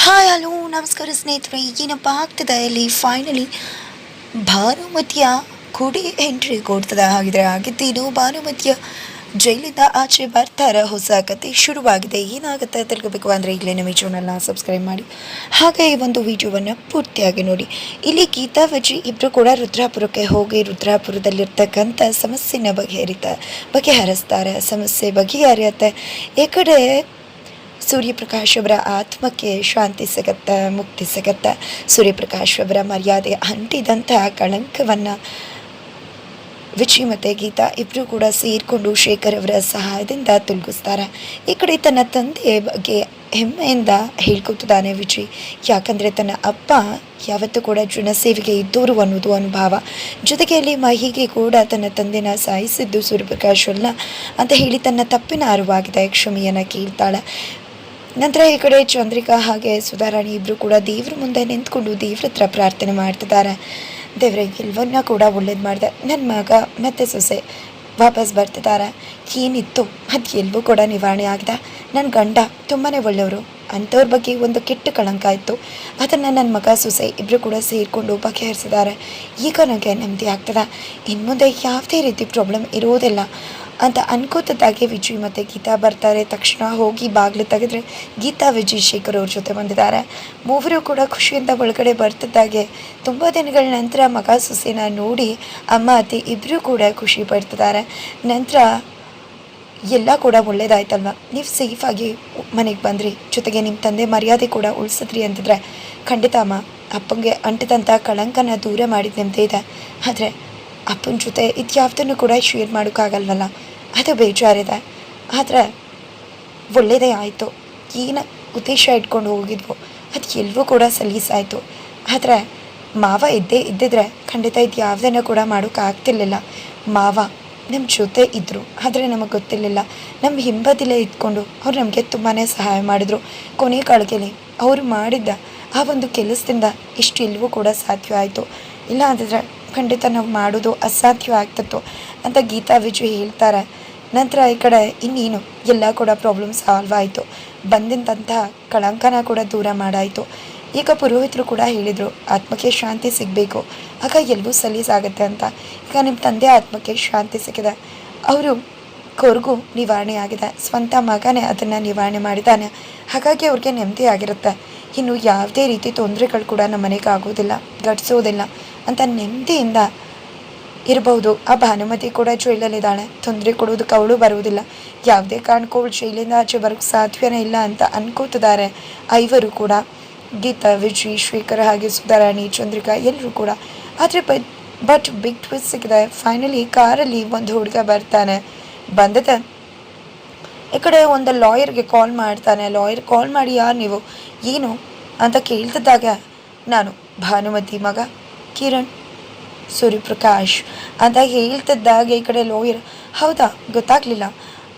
Hi hello ನಮಸ್ಕಾರ ಸ್ನೇಹಿತರೆ. ಏನಪ್ಪ ಆಗ್ತದೆ ಇಲ್ಲಿ ಫೈನಲಿ ಭಾನುಮತಿಯ ಕುಡಿ ಎಂಟ್ರಿ ಕೊಡ್ತದೆ. ಆಗಿದ್ದೇನು ಭಾನುಮತಿಯ ಜೈಲಿಂದ ಆಚೆ ಬರ್ತಾರೆ, ಹೊಸ ಕತೆ ಶುರುವಾಗಿದೆ. ಏನಾಗುತ್ತೆ ತಿಳ್ಕೋಬೇಕು ಅಂದರೆ ಈಗಲೇ ನಮ್ಮ ಈ ಚಾನಲ್ನ ಸಬ್ಸ್ಕ್ರೈಬ್ ಮಾಡಿ, ಹಾಗೆ ಈ ಒಂದು ವಿಡಿಯೋವನ್ನು ಪೂರ್ತಿಯಾಗಿ ನೋಡಿ. ಇಲ್ಲಿ ಗೀತಾ ವಜ್ರಿ ಇಬ್ಬರು ಕೂಡ ರುದ್ರಾಪುರಕ್ಕೆ ಹೋಗಿ ರುದ್ರಾಪುರದಲ್ಲಿರ್ತಕ್ಕಂಥ ಸಮಸ್ಯೆನ ಬಗೆಹರಿಸ್ತಾರೆ. ಸಮಸ್ಯೆ ಬಗೆಹರಿಯುತ್ತೆ. ಈ ಕಡೆ ಸೂರ್ಯಪ್ರಕಾಶ್ ಅವರ ಆತ್ಮಕ್ಕೆ ಶಾಂತಿ ಸಿಗತ್ತೆ, ಮುಕ್ತಿ ಸಿಗತ್ತೆ. ಸೂರ್ಯಪ್ರಕಾಶ್ ಅವರ ಮರ್ಯಾದೆ ಅಂಟಿದಂತಹ ಕಳಂಕವನ್ನು ವಿಜಿ ಮತ್ತು ಗೀತಾ ಇಬ್ಬರು ಕೂಡ ಸೇರಿಕೊಂಡು ಶೇಖರ್ ಅವರ ಸಹಾಯದಿಂದ ತೊಲಗಿಸ್ತಾರೆ. ಈ ಕಡೆ ತನ್ನ ತಂದೆಯ ಬಗ್ಗೆ ಹೆಮ್ಮೆಯಿಂದ ಹೇಳ್ಕೊತಿದ್ದಾನೆ ವಿಜಿ. ಯಾಕಂದರೆ ತನ್ನ ಅಪ್ಪ ಯಾವತ್ತೂ ಕೂಡ ಜನಸೇವೆಗೆ ಇದ್ದವರು ಅನ್ನೋದು ಅನುಭವ. ಜೊತೆಗೆ ಅಲ್ಲಿ ಮಹಿಗೆ ಕೂಡ ತನ್ನ ತಂದೆನ ಸಾಯಿಸಿದ್ದು ಸೂರ್ಯಪ್ರಕಾಶ್ ಅಲ್ಲ ಅಂತ ಹೇಳಿ ತನ್ನ ತಪ್ಪಿನ ಅರಿವಾಗಿದೆ, ಕ್ಷಮೆಯನ್ನು ಕೇಳ್ತಾಳೆ. ನಂತರ ಈ ಕಡೆ ಚಂದ್ರಿಕಾ ಹಾಗೆ ಸುಧಾರಾಣಿ ಇಬ್ಬರು ಕೂಡ ದೇವ್ರ ಮುಂದೆ ನಿಂತ್ಕೊಂಡು ದೇವ್ರ ಹತ್ರ ಪ್ರಾರ್ಥನೆ ಮಾಡ್ತಿದ್ದಾರೆ. ದೇವರಿಗೆ ಎಲ್ಲವನ್ನ ಕೂಡ ಒಳ್ಳೇದು ಮಾಡಿದೆ, ನನ್ನ ಮಗ ಮತ್ತು ಸೊಸೆ ವಾಪಸ್ ಬರ್ತಿದ್ದಾರೆ. ಏನಿತ್ತು ಅದು ಎಲ್ಲವೂ ಕೂಡ ನಿವಾರಣೆ ಆಗಿದೆ. ನನ್ನ ಗಂಡ ತುಂಬಾ ಒಳ್ಳೆಯವರು, ಅಂಥವ್ರ ಬಗ್ಗೆ ಒಂದು ಕೆಟ್ಟ ಕಳಂಕ ಇತ್ತು, ಅದನ್ನು ನನ್ನ ಮಗ ಸೊಸೆ ಇಬ್ಬರು ಕೂಡ ಸೇರಿಕೊಂಡು ಬಗೆಹರಿಸಿದ್ದಾರೆ. ಈಗ ನನಗೆ ನೆಮ್ಮದಿ ಆಗ್ತದೆ, ಇನ್ನು ಮುಂದೆ ಯಾವುದೇ ರೀತಿ ಪ್ರಾಬ್ಲಮ್ ಇರೋದಿಲ್ಲ ಅಂತ ಅನ್ಕೋತದ್ದಾಗೆ ವಿಜಯ್ ಮತ್ತು ಗೀತಾ ಬರ್ತಾರೆ. ತಕ್ಷಣ ಹೋಗಿ ಬಾಗಿಲು ತೆಗೆದ್ರೆ ಗೀತಾ ವಿಜಯ್ ಶೇಖರ್ ಅವ್ರ ಜೊತೆ ಬಂದಿದ್ದಾರೆ. ಮೂವರು ಕೂಡ ಖುಷಿಯಿಂದ ಒಳಗಡೆ ಬರ್ತಿದ್ದಾಗೆ ತುಂಬ ದಿನಗಳ ನಂತರ ಮಗ ಸೊಸೆನ ನೋಡಿ ಅಮ್ಮ ಅತ್ತೆ ಇಬ್ಬರೂ ಕೂಡ ಖುಷಿ ಪಡ್ತಿದ್ದಾರೆ. ನಂತರ ಎಲ್ಲ ಕೂಡ ಒಳ್ಳೇದಾಯ್ತಲ್ವ, ನೀವು ಸೇಫಾಗಿ ಮನೆಗೆ ಬಂದ್ರಿ, ಜೊತೆಗೆ ನಿಮ್ಮ ತಂದೆ ಮರ್ಯಾದೆ ಕೂಡ ಉಳಿಸಿದ್ರಿ ಅಂತಿದ್ರೆ ಖಂಡಿತ ಅಮ್ಮ ಅಪ್ಪಂಗೆ ಅಂಟಿದಂಥ ಕಳಂಕನ ದೂರ ಮಾಡಿದ ನಿಮ್ಮದೇ ಇದೆ. ಆದರೆ ಅಪ್ಪನ ಜೊತೆ ಇದ್ಯಾವುದನ್ನು ಕೂಡ ಶೇರ್ ಮಾಡೋಕ್ಕಾಗಲ್ವಲ್ಲ, ಅದು ಬೇಜಾರಿದೆ. ಆದರೆ ಒಳ್ಳೆಯದೇ ಆಯಿತು, ಏನು ಉದ್ದೇಶ ಇಟ್ಕೊಂಡು ಹೋಗಿದ್ವು ಅದು ಎಲ್ಲವೂ ಕೂಡ ಸಲೀಸಾಯಿತು. ಆದರೆ ಮಾವ ಇದ್ದಿದ್ರೆ ಖಂಡಿತ ಇದು ಯಾವುದನ್ನು ಕೂಡ ಮಾಡೋಕ್ಕಾಗ್ತಿರ್ಲಿಲ್ಲ. ಮಾವ ನಮ್ಮ ಜೊತೆ ಇದ್ದರು, ಆದರೆ ನಮಗೆ ಗೊತ್ತಿರಲಿಲ್ಲ. ನಮ್ಮ ಹಿಂಬದಿಲೇ ಇದ್ಕೊಂಡು ಅವ್ರು ನಮಗೆ ತುಂಬಾ ಸಹಾಯ ಮಾಡಿದ್ರು. ಕೊನೆ ಕಾಲದಲ್ಲಿ ಅವರು ಮಾಡಿದ್ದ ಆ ಒಂದು ಕೆಲಸದಿಂದ ಇಷ್ಟೆಲ್ಲವೂ ಕೂಡ ಸಾಧ್ಯ ಆಯಿತು. ಇಲ್ಲ ಅಂತಿದ್ರೆ ಖಂಡಿತ ನಾವು ಮಾಡೋದು ಅಸಾಧ್ಯ ಆಗ್ತಿತ್ತು ಅಂತ ಗೀತಾ ವಿಜಯ್ ಹೇಳ್ತಾರೆ. ನಂತರ ಈ ಕಡೆ ಇನ್ನೇನು ಎಲ್ಲ ಕೂಡ ಪ್ರಾಬ್ಲಮ್ ಸಾಲ್ವ್ ಆಯಿತು, ಬಂದಂತಹ ಕಳಂಕನ ಕೂಡ ದೂರ ಮಾಡಾಯಿತು. ಈಗ ಪುರೋಹಿತರು ಕೂಡ ಹೇಳಿದರು ಆತ್ಮಕ್ಕೆ ಶಾಂತಿ ಸಿಗಬೇಕು, ಆಗ ಎಲ್ಲವೂ ಸಲೀಸಾಗುತ್ತೆ ಅಂತ. ಈಗ ನಿಮ್ಮ ತಂದೆ ಆತ್ಮಕ್ಕೆ ಶಾಂತಿ ಸಿಕ್ಕಿದೆ, ಅವರು ಕೊರಗು ನಿವಾರಣೆ ಆಗಿದೆ, ಸ್ವಂತ ಮಗನೇ ಅದನ್ನು ನಿವಾರಣೆ ಮಾಡಿದ್ದಾನೆ. ಹಾಗಾಗಿ ಅವ್ರಿಗೆ ನೆಮ್ಮದಿ ಆಗಿರುತ್ತೆ. ಇನ್ನು ಯಾವುದೇ ರೀತಿ ತೊಂದರೆಗಳು ಕೂಡ ನಮ್ಮ ಮನೆಗೆ ಆಗೋದಿಲ್ಲ, ಘಟಿಸೋದಿಲ್ಲ ಅಂತ ನೆಮ್ಮದಿಯಿಂದ ಇರ್ಬೋದು. ಆ ಭಾನುಮತಿ ಕೂಡ ಜೈಲಲ್ಲಿದ್ದಾಳೆ, ತೊಂದರೆ ಕೊಡೋದಕ್ಕೆ ಅವಳು ಬರುವುದಿಲ್ಲ, ಯಾವುದೇ ಕಾರಣಕ್ಕೂ ಅವಳು ಜೈಲಿಂದ ಆಚೆ ಬರೋಕ್ಕೆ ಸಾಧ್ಯವೇ ಇಲ್ಲ ಅಂತ ಅನ್ಕೋತಿದ್ದಾರೆ ಐವರು ಕೂಡ. ಗೀತಾ ವಿಜಯ್ ಶೇಖರ್ ಹಾಗೆ ಸುಧಾರಾಣಿ ಚಂದ್ರಿಕಾ ಎಲ್ಲರೂ ಕೂಡ. ಆದರೆ ಬಟ್ ಬಿಗ್ ಟ್ವಿಸ್ಟ್ ಸಿಕ್ಕಿದೆ. ಫೈನಲಿ ಕಾರಲ್ಲಿ ಒಂದು ಹುಡುಗ ಬರ್ತಾನೆ. ಬಂದಿದೆ ಈ ಕಡೆ ಒಂದು ಲಾಯರ್ಗೆ ಕಾಲ್ ಮಾಡ್ತಾನೆ. ಲಾಯರ್ ಕಾಲ್ ಮಾಡಿ ಯಾರು ನೀವು ಏನು ಅಂತ ಕೇಳ್ತಿದ್ದಾಗ ನಾನು ಭಾನುಮತಿ ಮಗ ಕಿರಣ್ ಸೂರ್ಯಪ್ರಕಾಶ್ ಅಂತ ಹೇಳ್ತಿದ್ದಾಗ ಈ ಕಡೆ ಲಾಯರ್ ಹೌದಾ ಗೊತ್ತಾಗಲಿಲ್ಲ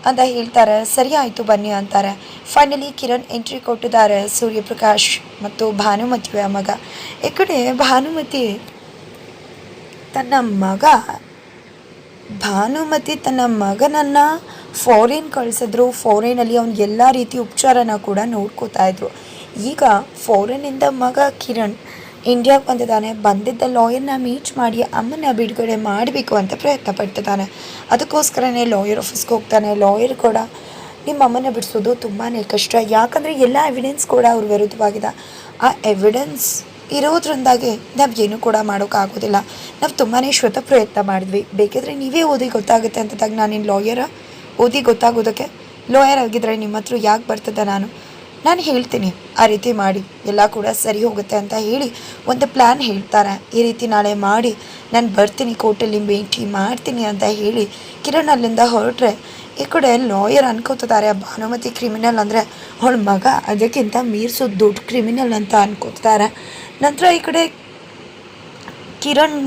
ಅಂತ ಹೇಳ್ತಾರೆ. ಸರಿ ಆಯಿತು ಬನ್ನಿ ಅಂತಾರೆ. ಫೈನಲಿ ಕಿರಣ್ ಎಂಟ್ರಿ ಕೊಟ್ಟಿದ್ದಾರೆ, ಸೂರ್ಯಪ್ರಕಾಶ್ ಮತ್ತು ಭಾನುಮತಿಯ ಮಗ. ಈ ಕಡೆ ಭಾನುಮತಿ ತನ್ನ ಮಗನನ್ನು ಫಾರಿನ್ ಕಳಿಸಿದ್ರು. ಫಾರಿನಲ್ಲಿ ಅವ್ನು ಎಲ್ಲ ರೀತಿ ಉಪಚಾರನ ಕೂಡ ನೋಡ್ಕೋತಾ ಇದ್ರು. ಈಗ ಫಾರಿನ್ನಿಂದ ಮಗ ಕಿರಣ್ ಇಂಡಿಯಾಗೆ ಬಂದಿದ್ದಾನೆ. ಬಂದಿದ್ದ ಲಾಯರ್ನ ಮೀಟ್ ಮಾಡಿ ಅಮ್ಮನ ಬಿಡುಗಡೆ ಮಾಡಬೇಕು ಅಂತ ಪ್ರಯತ್ನ ಪಡ್ತಿದ್ದಾನೆ. ಅದಕ್ಕೋಸ್ಕರನೇ ಲಾಯರ್ ಆಫೀಸ್ಗೆ ಹೋಗ್ತಾನೆ. ಲಾಯರ್ ಕೂಡ ನಿಮ್ಮ ಅಮ್ಮನ ಬಿಡಿಸೋದು ತುಂಬಾ ಕಷ್ಟ, ಯಾಕಂದರೆ ಎಲ್ಲ ಎವಿಡೆನ್ಸ್ ಕೂಡ ಅವ್ರ ವಿರುದ್ಧವಾಗಿದೆ. ಆ ಎವಿಡೆನ್ಸ್ ಇರೋದ್ರಿಂದಾಗಿ ನಾವು ಏನೂ ಕೂಡ ಮಾಡೋಕ್ಕಾಗೋದಿಲ್ಲ. ನಾವು ತುಂಬಾ ಶ್ವತ ಪ್ರಯತ್ನ ಮಾಡಿದ್ವಿ, ಬೇಕಿದ್ರೆ ನೀವೇ ಓದಿ ಗೊತ್ತಾಗುತ್ತೆ ಅಂತದಾಗ ನಾನೇನು ಲಾಯರ ಓದಿ ಗೊತ್ತಾಗೋದಕ್ಕೆ? ಲಾಯರ್ ಆಗಿದ್ದರೆ ನಿಮ್ಮ ಹತ್ರ ಯಾಕೆ ಬರ್ತದೆ? ನಾನು ಹೇಳ್ತೀನಿ ಆ ರೀತಿ ಮಾಡಿ ಎಲ್ಲ ಕೂಡ ಸರಿ ಹೋಗುತ್ತೆ ಅಂತ ಹೇಳಿ ಒಂದು ಪ್ಲ್ಯಾನ್ ಹೇಳ್ತಾರೆ. ಈ ರೀತಿ ನಾಳೆ ಮಾಡಿ ನಾನು ಬರ್ತೀನಿ, ಕೋರ್ಟಲ್ಲಿ ಭೇಟಿ ಮಾಡ್ತೀನಿ ಅಂತ ಹೇಳಿ ಕಿರಣ್ ಅಲ್ಲಿಂದ ಹೊರಟ್ರೆ ಈ ಕಡೆ ಲಾಯರ್ ಅನ್ಕೋತಿದ್ದಾರೆ ಭಾನುಮತಿ ಕ್ರಿಮಿನಲ್ ಅಂದರೆ ಅವಳ ಮಗ ಅದಕ್ಕಿಂತ ಮೀರಿಸೋ ದೊಡ್ಡ ಕ್ರಿಮಿನಲ್ ಅಂತ ಅನ್ಕೋತಿದ್ದಾರೆ. ನಂತರ ಈ ಕಡೆ ಕಿರಣ್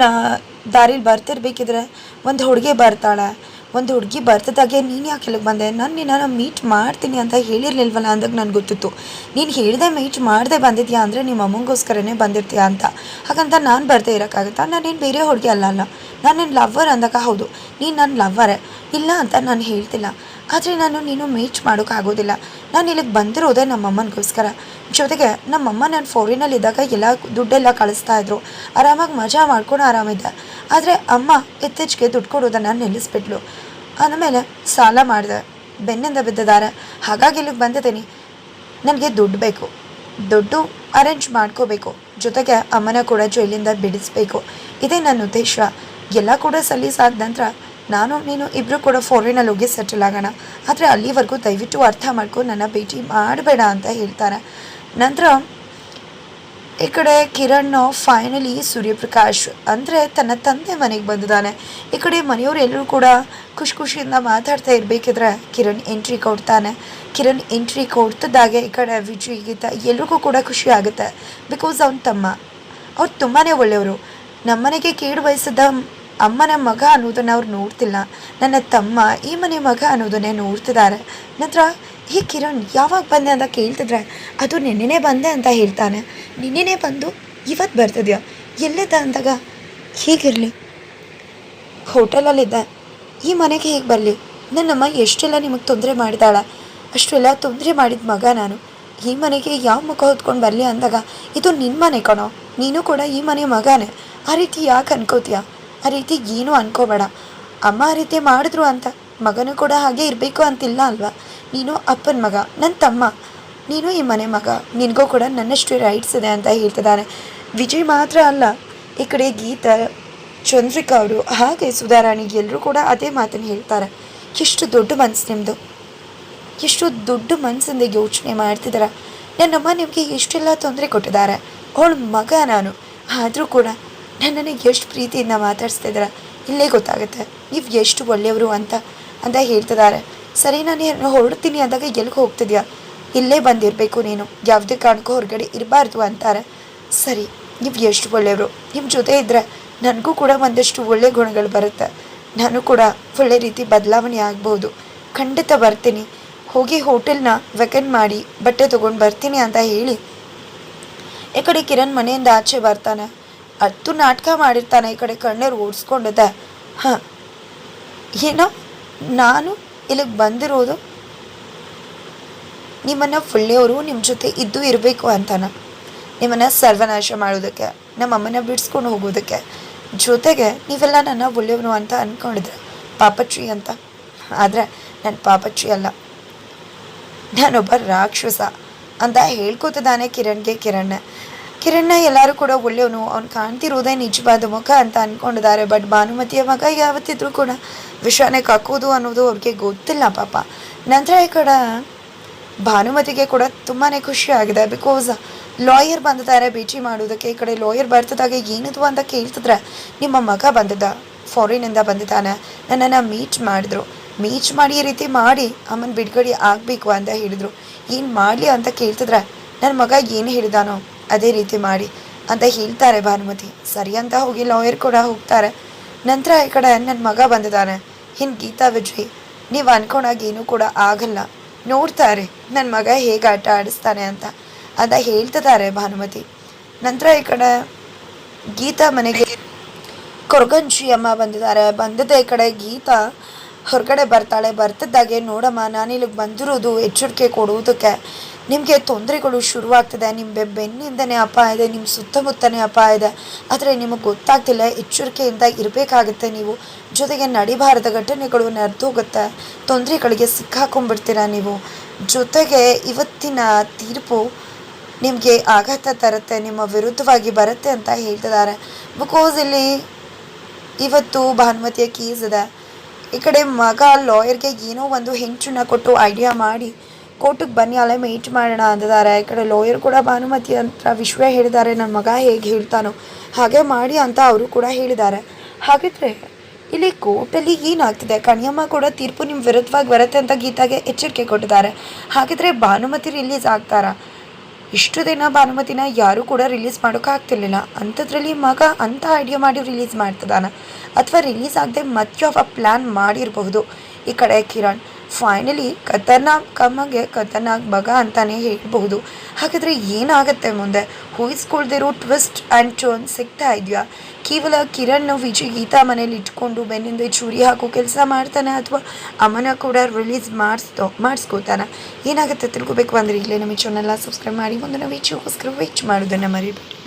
ದಾರಿಲಿ ಬರ್ತಿರ್ಬೇಕಿದ್ರೆ ಒಂದು ಹುಡುಗಿ ಬರ್ತಾಳೆ. ಒಂದು ಹುಡುಗಿ ಬರ್ತಿದ್ದಾಗೆ ನೀನು ಯಾಕೆ ಇಲ್ಲಿಗೆ ಬಂದೆ, ನಾನು ನಿನ್ನ ಮೀಟ್ ಮಾಡ್ತೀನಿ ಅಂತ ಹೇಳಿರ್ಲಿಲ್ವಲ್ಲ ಅಂದಾಗ ನನಗೆ ಗೊತ್ತಿತ್ತು. ನೀನು ಹೇಳಿದೆ ಮೀಟ್ ಮಾಡದೆ ಬಂದಿದ್ಯಾ ಅಂದರೆ ನಿಮ್ಮ ಅಮ್ಮಂಗೋಸ್ಕರನೇ ಬಂದಿರ್ತೀಯಾ ಅಂತ. ಹಾಗಂತ ನಾನು ಬರ್ದೇ ಇರೋಕ್ಕಾಗುತ್ತಾ? ನಾನೇನು ಬೇರೆ ಹುಡುಗಿ ಅಲ್ಲ, ನಾನೇನು ಲವ್ವರ್ ಅಂದಾಗ ಹೌದು ನೀನು ನನ್ನ ಲವ್ವರೇ ಇಲ್ಲ ಅಂತ ನಾನು ಹೇಳ್ತಿಲ್ಲ. ಆದರೆ ನೀನು ಮೀಟ್ ಮಾಡೋಕ್ಕಾಗೋದಿಲ್ಲ. ನಾನು ಇಲ್ಲಿಗೆ ಬಂದಿರೋದೇ ನಮ್ಮಮ್ಮನಿಗೋಸ್ಕರ. ಜೊತೆಗೆ ನಮ್ಮಮ್ಮ ನಾನು ಫಾರಿನಲ್ಲಿದ್ದಾಗ ಎಲ್ಲ ದುಡ್ಡೆಲ್ಲ ಕಳಿಸ್ತಾಯಿದ್ರು, ಆರಾಮಾಗಿ ಮಜಾ ಮಾಡ್ಕೊಂಡು ಆರಾಮಿದ್ದೆ. ಆದರೆ ಅಮ್ಮ ಇತ್ತೀಚೆಗೆ ದುಡ್ಡು ಕೊಡೋದನ್ನು ನಿಲ್ಲಿಸ್ಬಿಟ್ಲು. ಆದಮೇಲೆ ಸಾಲ ಮಾಡಿದೆ, ಬೆನ್ನಿಂದ ಬಿದ್ದಿದ್ದಾರೆ. ಹಾಗಾಗಿ ಇಲ್ಲಿಗೆ ಬಂದಿದ್ದೀನಿ. ನನಗೆ ದುಡ್ಡು ಬೇಕು, ದುಡ್ಡು ಅರೇಂಜ್ ಮಾಡ್ಕೋಬೇಕು, ಜೊತೆಗೆ ಅಮ್ಮನ ಕೂಡ ಜೈಲಿಂದ ಬಿಡಿಸ್ಬೇಕು. ಇದೇ ನನ್ನ ಉದ್ದೇಶ. ಎಲ್ಲ ಕೂಡ ಸಲೀಸಾದ ನಂತರ ನಾನು ನೀನು ಇಬ್ಬರು ಕೂಡ ಫಾರಿನಲ್ಲಿ ಹೋಗಿ ಸೆಟಲ್ ಆಗೋಣ. ಆದರೆ ಅಲ್ಲಿವರೆಗೂ ದಯವಿಟ್ಟು ಅರ್ಥ ಮಾಡ್ಕೊಂಡು ನನ್ನ ಭೇಟಿ ಮಾಡಬೇಡ ಅಂತ ಹೇಳ್ತಾರೆ. ನಂತರ ಈ ಕಡೆ ಕಿರಣ್ ಫೈನಲಿ ಸೂರ್ಯಪ್ರಕಾಶ್ ಅಂದರೆ ತನ್ನ ತಂದೆ ಮನೆಗೆ ಬಂದಿದ್ದಾನೆ. ಈ ಕಡೆ ಮನೆಯವರು ಎಲ್ಲರೂ ಕೂಡ ಖುಷಿಯಿಂದ ಮಾತಾಡ್ತಾ ಇರಬೇಕಿದ್ರೆ ಕಿರಣ್ ಎಂಟ್ರಿ ಕೊಡ್ತಾನೆ. ಕಿರಣ್ ಎಂಟ್ರಿ ಕೊಡ್ತಿದ್ದಾಗೆ ಈ ಕಡೆ ವಿಜಯ್, ಗೀತಾ ಎಲ್ರಿಗೂ ಕೂಡ ಖುಷಿ ಆಗುತ್ತೆ. ಬಿಕಾಸ್ ಅವನ ತಮ್ಮ ಅವ್ರು ತುಂಬಾ ಒಳ್ಳೆಯವರು. ನಮ್ಮನೆಗೆ ಕೇಡು ಬಯಸಿದ ಅಮ್ಮನ ಮಗ ಅನ್ನೋದನ್ನು ಅವ್ರು ನೋಡ್ತಿಲ್ಲ, ನನ್ನ ತಮ್ಮ ಈ ಮನೆ ಮಗ ಅನ್ನೋದನ್ನೇ ನೋಡ್ತಿದ್ದಾರೆ. ನಂತರ ಈ ಕಿರಣ್ ಯಾವಾಗ ಬಂದೆ ಅಂತ ಕೇಳ್ತಿದ್ರೆ ಅದು ನಿನ್ನೆನೇ ಬಂದೆ ಅಂತ ಹೇಳ್ತಾನೆ. ನಿನ್ನೆನೇ ಬಂದು ಇವತ್ತು ಬರ್ತಿದ್ಯಾ, ಎಲ್ಲಿದ್ದ ಅಂದಾಗ ಹೀಗಿರಲಿ ಹೋಟೆಲಲ್ಲಿದ್ದೆ, ಈ ಮನೆಗೆ ಹೇಗೆ ಬರಲಿ, ನನ್ನಮ್ಮ ಎಷ್ಟೆಲ್ಲ ನಿಮಗೆ ತೊಂದರೆ ಮಾಡಿದಾಳ, ಅಷ್ಟೆಲ್ಲ ತೊಂದರೆ ಮಾಡಿದ ಮಗ ನಾನು ಈ ಮನೆಗೆ ಯಾವ ಮುಖ ಹೊತ್ಕೊಂಡು ಬರಲಿ ಅಂದಾಗ ಇದು ನಿನ್ನ ಮನೆ ಕಣೋ, ನೀನು ಕೂಡ ಈ ಮನೆ ಮಗನೇ, ಆ ರೀತಿ ಯಾಕೆ ಅನ್ಕೋತೀಯ, ಆ ರೀತಿ ಏನೂ ಅನ್ಕೋಬೇಡ. ಅಮ್ಮ ಆ ರೀತಿ ಮಾಡಿದ್ರು ಅಂತ ಮಗನೂ ಕೂಡ ಹಾಗೆ ಇರಬೇಕು ಅಂತಿಲ್ಲ ಅಲ್ವಾ. ನೀನು ಅಪ್ಪನ ಮಗ, ನನ್ನ ತಮ್ಮ, ನೀನು ಈ ಮನೆ ಮಗ, ನಿನಗೂ ಕೂಡ ನನ್ನಷ್ಟು ರೈಟ್ಸ್ ಇದೆ ಅಂತ ಹೇಳ್ತಿದ್ದಾನೆ. ವಿಜಯ್ ಮಾತ್ರ ಅಲ್ಲ, ಈ ಕಡೆ ಗೀತಾ, ಚಂದ್ರಿಕಾ ಅವರು ಹಾಗೆ ಸುಧಾರಾಣಿ ಎಲ್ಲರೂ ಕೂಡ ಅದೇ ಮಾತನ್ನು ಹೇಳ್ತಾರೆ. ಎಷ್ಟು ದೊಡ್ಡ ಮನಸ್ಸು ನಿಮ್ಮದು, ಎಷ್ಟು ದೊಡ್ಡ ಮನಸ್ಸಿಂದ ಯೋಚನೆ ಮಾಡ್ತಿದ್ದಾರೆ. ನನ್ನಮ್ಮ ನಿಮಗೆ ಎಷ್ಟೆಲ್ಲ ತೊಂದರೆ ಕೊಟ್ಟಿದ್ದಾರೆ, ಅವಳ ಮಗ ನಾನು, ಆದರೂ ಕೂಡ ನನ್ನನ್ನು ಎಷ್ಟು ಪ್ರೀತಿಯಿಂದ ಮಾತಾಡಿಸ್ತಿದ್ದಾರೆ. ಇಲ್ಲೇ ಗೊತ್ತಾಗುತ್ತೆ ನೀವು ಎಷ್ಟು ಒಳ್ಳೆಯವರು ಅಂತ ಹೇಳ್ತಿದ್ದಾರೆ. ಸರಿ, ನಾನು ಹೊರಡ್ತೀನಿ ಅಂದಾಗ ಎಲ್ಲಿಗೆ ಹೋಗ್ತಿದ್ಯಾ, ಇಲ್ಲೇ ಬಂದಿರಬೇಕು ನೀನು, ಯಾವುದೇ ಕಾರಣಕ್ಕೂ ಹೊರಗಡೆ ಇರಬಾರ್ದು ಅಂತಾರೆ. ಸರಿ, ನೀವು ಎಷ್ಟು ಒಳ್ಳೆಯವರು, ನಿಮ್ಮ ಜೊತೆ ಇದ್ದರೆ ನನಗೂ ಕೂಡ ಒಂದಷ್ಟು ಒಳ್ಳೆಯ ಗುಣಗಳು ಬರುತ್ತೆ, ನಾನು ಕೂಡ ಒಳ್ಳೆ ರೀತಿ ಬದಲಾವಣೆ ಆಗ್ಬೋದು, ಖಂಡಿತ ಬರ್ತೀನಿ, ಹೋಗಿ ಹೋಟೆಲ್ನ ವೆಕೆಂಡ್ ಮಾಡಿ ಬಟ್ಟೆ ತೊಗೊಂಡು ಬರ್ತೀನಿ ಅಂತ ಹೇಳಿ ಈ ಕಡೆ ಕಿರಣ್ ಮನೆಯಿಂದ ಆಚೆ ಬರ್ತಾನೆ. ಅತ್ತು ನಾಟಕ ಮಾಡಿರ್ತಾನೆ, ಈ ಕಡೆ ಕಣ್ಣೀರು ಓಡಿಸ್ಕೊಂಡಿದ್ದೆ. ಹಾಂ, ಏನೋ ನಾನು ಇಲ್ಲಿಗೆ ಬಂದಿರೋದು ನಿಮ್ಮನ್ನು ಒಳ್ಳೆಯವರು ನಿಮ್ಮ ಜೊತೆ ಇದ್ದು ಇರಬೇಕು ಅಂತಾನ, ನಿಮ್ಮನ್ನು ಸರ್ವನಾಶ ಮಾಡೋದಕ್ಕೆ, ನಮ್ಮಮ್ಮನ ಬಿಡಿಸ್ಕೊಂಡು ಹೋಗೋದಕ್ಕೆ, ಜೊತೆಗೆ ನೀವೆಲ್ಲ ನನ್ನ ಒಳ್ಳೆಯವನು ಅಂತ ಅಂದ್ಕೊಂಡಿದ್ರೆ ಪಾಪಚ್ಚಿ ಅಂತ. ಆದರೆ ನನ್ನ ಪಾಪಚ್ಚಿ ಅಲ್ಲ, ನಾನೊಬ್ಬ ರಾಕ್ಷಸ ಅಂತ ಹೇಳ್ಕೊತಿದ್ದಾನೆ ಕಿರಣ್ಣ ಎಲ್ಲರೂ ಕೂಡ ಒಳ್ಳೆಯವನು, ಅವ್ನು ಕಾಣ್ತಿರೋದೇ ನಿಜವಾದ ಮುಖ ಅಂತ ಅಂದ್ಕೊಂಡಿದ್ದಾರೆ. ಬಟ್ ಭಾನುಮತಿಯ ಮಗ ಯಾವತ್ತಿದ್ರೂ ಕೂಡ ವಿಷಾನೇ ಕಕ್ಕೋದು ಅನ್ನೋದು ಅವ್ರಿಗೆ ಗೊತ್ತಿಲ್ಲ ಪಾಪ. ನಂತರ ಈ ಕಡೆ ಭಾನುಮತಿಗೆ ಕೂಡ ತುಂಬಾ ಖುಷಿ ಆಗಿದೆ. ಬಿಕಾಸ್ ಲಾಯರ್ ಬಂದಿದ್ದಾರೆ ಭೇಟಿ ಮಾಡೋದಕ್ಕೆ. ಈ ಕಡೆ ಲಾಯರ್ ಬರ್ತಿದ್ದಾಗ ಏನಿದು ಅಂತ ಕೇಳ್ತಿದ್ರೆ ನಿಮ್ಮ ಮಗ ಬಂದಿದ್ದ, ಫಾರಿನಿಂದ ಬಂದಿದ್ದಾನೆ, ನನ್ನನ್ನು ಮೀಟ್ ಮಾಡಿ ಈ ರೀತಿ ಮಾಡಿ ಅಮ್ಮನ ಬಿಡುಗಡೆ ಆಗಬೇಕು ಅಂತ ಹೇಳಿದರು. ಏನು ಮಾಡಲಿ ಅಂತ ಕೇಳ್ತಿದ್ರೆ ನನ್ನ ಮಗ ಏನು ಹೇಳಿದಾನೋ ಅದೇ ರೀತಿ ಮಾಡಿ ಅಂತ ಹೇಳ್ತಾರೆ ಭಾನುಮತಿ. ಸರಿ ಅಂತ ಹೋಗಿ ಲಾಯರ್ ಕೂಡ ಹೋಗ್ತಾರೆ. ನಂತರ ಈ ಕಡೆ ನನ್ನ ಮಗ ಬಂದಿದ್ದಾನೆ, ಇನ್ನು ಗೀತಾ, ವಿಜಯ್ ನೀವು ಅನ್ಕೊಂಡಾಗ ಏನೂ ಕೂಡ ಆಗಲ್ಲ, ನೋಡ್ತಾರೆ ನನ್ನ ಮಗ ಹೇಗೆ ಆಟ ಆಡಿಸ್ತಾನೆ ಅಂತ ಹೇಳ್ತಿದ್ದಾರೆ ಭಾನುಮತಿ. ನಂತರ ಈ ಕಡೆ ಗೀತಾ ಮನೆಗೆ ಕೊರಗಂಜಿ ಅಮ್ಮ ಬಂದಿದ್ದೆ. ಈ ಕಡೆ ಗೀತಾ ಹೊರಗಡೆ ಬರ್ತಾಳೆ. ಬರ್ತಿದ್ದಾಗೆ, ನೋಡಮ್ಮ ನಾನು ಇಲ್ಲಿಗೆ ಬಂದಿರೋದು ಎಚ್ಚರಿಕೆ ಕೊಡುವುದಕ್ಕೆ, ನಿಮಗೆ ತೊಂದರೆಗಳು ಶುರುವಾಗ್ತದೆ, ನಿಮ್ಮ ಬೆನ್ನಿಂದನೇ ಅಪಾಯ ಇದೆ, ನಿಮ್ಮ ಸುತ್ತಮುತ್ತನೇ ಅಪಾಯ ಇದೆ, ಆದರೆ ನಿಮಗೆ ಗೊತ್ತಾಗ್ತಿಲ್ಲ, ಎಚ್ಚರಿಕೆಯಿಂದ ಇರಬೇಕಾಗುತ್ತೆ ನೀವು. ಜೊತೆಗೆ ನಡಿಬಾರದ ಘಟನೆಗಳು ನಡೆದೋಗುತ್ತೆ, ತೊಂದರೆಗಳಿಗೆ ಸಿಕ್ಕಾಕೊಂಡ್ಬಿಡ್ತೀರ ನೀವು. ಜೊತೆಗೆ ಇವತ್ತಿನ ತೀರ್ಪು ನಿಮಗೆ ಆಘಾತ ತರುತ್ತೆ, ನಿಮ್ಮ ವಿರುದ್ಧವಾಗಿ ಬರುತ್ತೆ ಅಂತ ಹೇಳ್ತಿದ್ದಾರೆ. ಬಿಕಾಸ್ ಇಲ್ಲಿ ಇವತ್ತು ಭಾನುಮತಿಯ ಕೇಸ್ ಇದೆ. ಈ ಕಡೆ ಮಗ ಲಾಯರ್ಗೆ ಏನೋ ಒಂದು ಹೆಂಚನ್ನ ಕೊಟ್ಟು ಐಡಿಯಾ ಮಾಡಿ ಕೋರ್ಟಿಗೆ ಬನ್ನಿ ಅಲ್ಲೇ ಮೀಟ್ ಮಾಡೋಣ ಅಂದಿದ್ದಾರೆ. ಈ ಕಡೆ ಲಾಯರ್ ಕೂಡ ಭಾನುಮತಿ ಅಂತ ವಿಷಯ ಹೇಳಿದ್ದಾರೆ, ನನ್ನ ಮಗ ಹೇಗೆ ಹೇಳ್ತಾನೋ ಹಾಗೆ ಮಾಡಿ ಅಂತ ಅವರು ಕೂಡ ಹೇಳಿದ್ದಾರೆ. ಹಾಗಿದ್ರೆ ಇಲ್ಲಿ ಕೋರ್ಟಲ್ಲಿ ಏನಾಗ್ತಿದೆ, ಕಣಿಯಮ್ಮ ಕೂಡ ತೀರ್ಪು ನಿಮ್ಮ ವಿರುದ್ಧವಾಗಿ ಬರುತ್ತೆ ಅಂತ ಗೀತಾಗೆ ಎಚ್ಚರಿಕೆ ಕೊಟ್ಟಿದ್ದಾರೆ. ಹಾಗಿದ್ರೆ ಭಾನುಮತಿ ರಿಲೀಸ್ ಆಗ್ತಾರಾ? ಇಷ್ಟು ದಿನ ಭಾನುಮತಿನ ಯಾರೂ ಕೂಡ ರಿಲೀಸ್ ಮಾಡೋಕ್ಕಾಗ್ತಿರ್ಲಿಲ್ಲ, ಅಂಥದ್ರಲ್ಲಿ ಮಗ ಅಂಥ ಐಡಿಯಾ ಮಾಡಿ ರಿಲೀಸ್ ಮಾಡ್ತಿದ್ದಾನೆ, ಅಥವಾ ರಿಲೀಸ್ ಆಗದೆ ಮಧ್ಯ ಪ್ಲ್ಯಾನ್ ಮಾಡಿರಬಹುದು. ಈ ಕಡೆ ಕಿರಣ್ ಫೈನಲಿ ಖತರ್ನಾಕ್ ಕಮ್ಮಗೆ ಖತರ್ನಾಕ್ ಮಗ ಅಂತಾನೆ ಹೇಳ್ಬಹುದು. ಹಾಗಾದರೆ ಏನಾಗುತ್ತೆ ಮುಂದೆ? ಊಹಿಸ್ಕೊಳ್ದಿರೋ ಟ್ವಿಸ್ಟ್ ಆ್ಯಂಡ್ ಟರ್ನ್ ಸಿಗ್ತಾ ಇದೆಯಾ? ಕೇವಲ ಕಿರಣ್ ವಿಜಯ್ ಗೀತಾ ಮನೇಲಿ ಇಟ್ಕೊಂಡು ಬೆನ್ನಿಂದ ಚೂರಿ ಹಾಕೋ ಕೆಲಸ ಮಾಡ್ತಾನೆ, ಅಥವಾ ಅಮ್ಮನ ಕೂಡ ರಿಲೀಸ್ ಮಾಡಿಸ್ಕೋತಾನೆ? ಏನಾಗುತ್ತೆ ತಿಳ್ಕೊಬೇಕು ಅಂದರೆ ಈಗಲೇ ನಮ್ಮ ಚಾನಲ್ನ ಸಬ್ಸ್ಕ್ರೈಬ್ ಮಾಡಿ. ಮುಂದಿನ ವೀಡಿಯೋಗೋಸ್ಕರ ವೇಟ್ ಮಾಡೋದನ್ನು ಮರಿಬೇಡಿ.